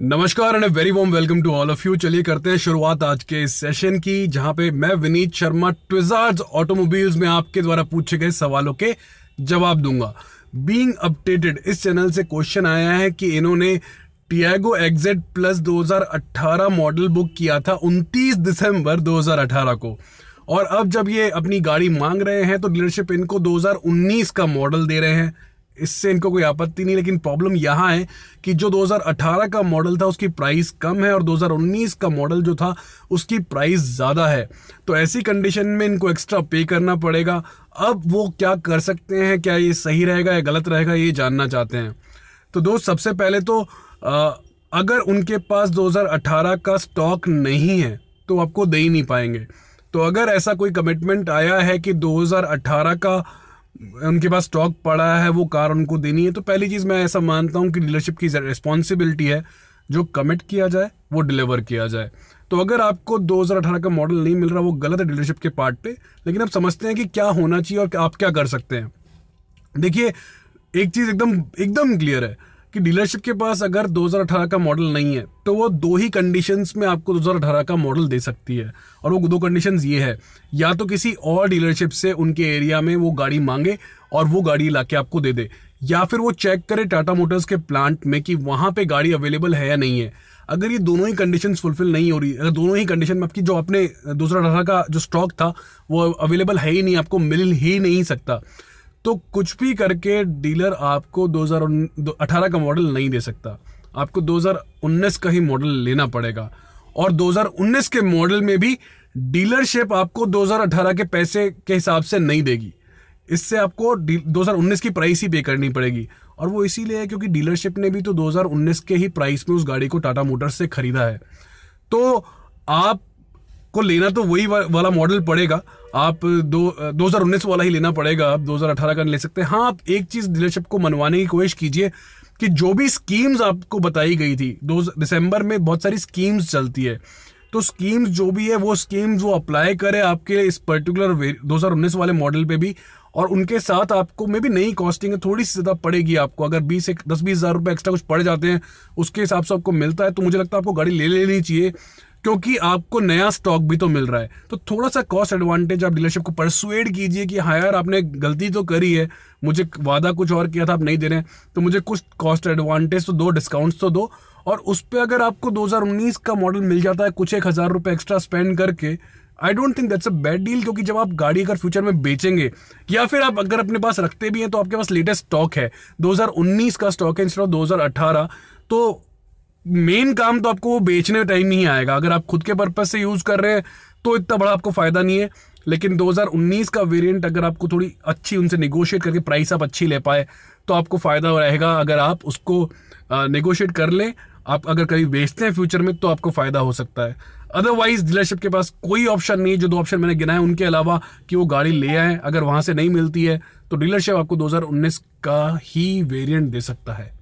नमस्कार and very warm welcome to all of you. चलिए करते हैं शुरुआत आज के इस सेशन की, जहां पे मैं विनीत शर्मा ट्विजार्ड्स ऑटोमोबाइल्स में आपके द्वारा पूछे गए सवालों के जवाब दूंगा। बीइंग अपडेटेड इस चैनल से क्वेश्चन आया है कि इन्होंने Tiago XZ plus 2018 model book किया था 29 दिसंबर 2018 को, और अब जब ये अपनी गाड़ी मांग रहे हैं तो डीलरशिप इनको 2019 का मॉडल दे रहे हैं। इससे इनको कोई आपत्ति नहीं, लेकिन प्रॉब्लम यहाँ है कि जो 2018 का मॉडल था उसकी प्राइस कम है और 2019 का मॉडल जो था उसकी प्राइस ज़्यादा है। तो ऐसी कंडीशन में इनको एक्स्ट्रा पे करना पड़ेगा। अब वो क्या कर सकते हैं, क्या ये सही रहेगा या गलत रहेगा, ये जानना चाहते हैं। तो दोस्त, सबसे पहले तो अगर उनके पास 2018 का स्टॉक नहीं है तो आपको दे ही नहीं पाएंगे। तो अगर ऐसा कोई कमिटमेंट आया है कि 2018 का उनके पास स्टॉक पड़ा है, वो कार उनको देनी है, तो पहली चीज़ मैं ऐसा मानता हूँ कि डीलरशिप की रिस्पॉन्सिबिलिटी है जो कमिट किया जाए वो डिलीवर किया जाए। तो अगर आपको 2018 का मॉडल नहीं मिल रहा, वो गलत है डीलरशिप के पार्ट पे, लेकिन अब समझते हैं कि क्या होना चाहिए और आप क्या कर सकते हैं। देखिए, एक चीज़ एकदम क्लियर है कि डीलरशिप के पास अगर 2018 का मॉडल नहीं है तो वो दो ही कंडीशंस में आपको 2018 का मॉडल दे सकती है, और वो दो कंडीशंस ये है, या तो किसी और डीलरशिप से उनके एरिया में वो गाड़ी मांगे और वो गाड़ी लाके आपको दे दे, या फिर वो चेक करे टाटा मोटर्स के प्लांट में कि वहाँ पे गाड़ी अवेलेबल है या नहीं है। अगर ये दोनों ही कंडीशंस फुलफिल नहीं हो रही, अगर दोनों ही कंडीशन में आपकी जो आपने 2018 का जो स्टॉक था वो अवेलेबल है ही नहीं, आपको मिल ही नहीं सकता, तो कुछ भी करके डीलर आपको 2018 का मॉडल नहीं दे सकता। आपको 2019 का ही मॉडल लेना पड़ेगा, और 2019 के मॉडल में भी डीलरशिप आपको 2018 के पैसे के हिसाब से नहीं देगी। इससे आपको 2019 की प्राइस ही पे करनी पड़ेगी, और वो इसीलिए है क्योंकि डीलरशिप ने भी तो 2019 के ही प्राइस में उस गाड़ी को टाटा मोटर्स से खरीदा है। तो आप को लेना तो वही वाला मॉडल पड़ेगा, आप 2019 वाला ही लेना पड़ेगा, आप 2018 का नहीं ले सकते। हाँ, आप एक चीज़ डीलरशिप को मनवाने की कोशिश कीजिए कि जो भी स्कीम्स आपको बताई गई थी, 2 दिसंबर में बहुत सारी स्कीम्स चलती है, तो स्कीम्स जो भी है वो स्कीम्स वो अप्लाई करे आपके इस पर्टिकुलर 2019 वाले मॉडल पे भी, और उनके साथ आपको में भी नई कॉस्टिंग है, थोड़ी सी ज़्यादा पड़ेगी आपको। अगर 10-20 हज़ार रुपये एक्स्ट्रा कुछ पड़ जाते हैं उसके हिसाब से आपको मिलता है, तो मुझे लगता है आपको गाड़ी ले लेनी चाहिए, क्योंकि आपको नया स्टॉक भी तो मिल रहा है। तो थोड़ा सा कॉस्ट एडवांटेज आप डीलरशिप को परसुएड कीजिए कि हाँ यार, आपने गलती तो करी है, मुझे वादा कुछ और किया था, आप नहीं दे रहे हैं, तो मुझे कुछ कॉस्ट एडवांटेज तो दो, डिस्काउंट्स तो दो। और उस पर अगर आपको 2019 का मॉडल मिल जाता है कुछ 1,000 रुपये एक्स्ट्रा स्पेंड करके, I don't think that's a bad deal. क्योंकि जब आप गाड़ी अगर फ्यूचर में बेचेंगे, या फिर आप अगर अपने पास रखते भी हैं, तो आपके पास लेटेस्ट स्टॉक है, 2019 का स्टॉक है इंस्टेड ऑफ 2018, तो मेन काम तो आपको वो बेचने टाइम नहीं आएगा। अगर आप खुद के पर्पज से यूज कर रहे हैं तो इतना बड़ा आपको फायदा नहीं है, लेकिन 2019 का वेरिएंट अगर आपको थोड़ी अच्छी उनसे नेगोशिएट करके प्राइस आप अच्छी ले पाए तो आपको फायदा रहेगा। अगर आप उसको नेगोशिएट कर लें, आप अगर कभी बेचते हैं फ्यूचर में, तो आपको फायदा हो सकता है। अदरवाइज डीलरशिप के पास कोई ऑप्शन नहीं है, जो 2 ऑप्शन मैंने गिनाए उनके अलावा, कि वो गाड़ी ले आए। अगर वहां से नहीं मिलती है तो डीलरशिप आपको 2019 का ही वेरिएंट दे सकता है।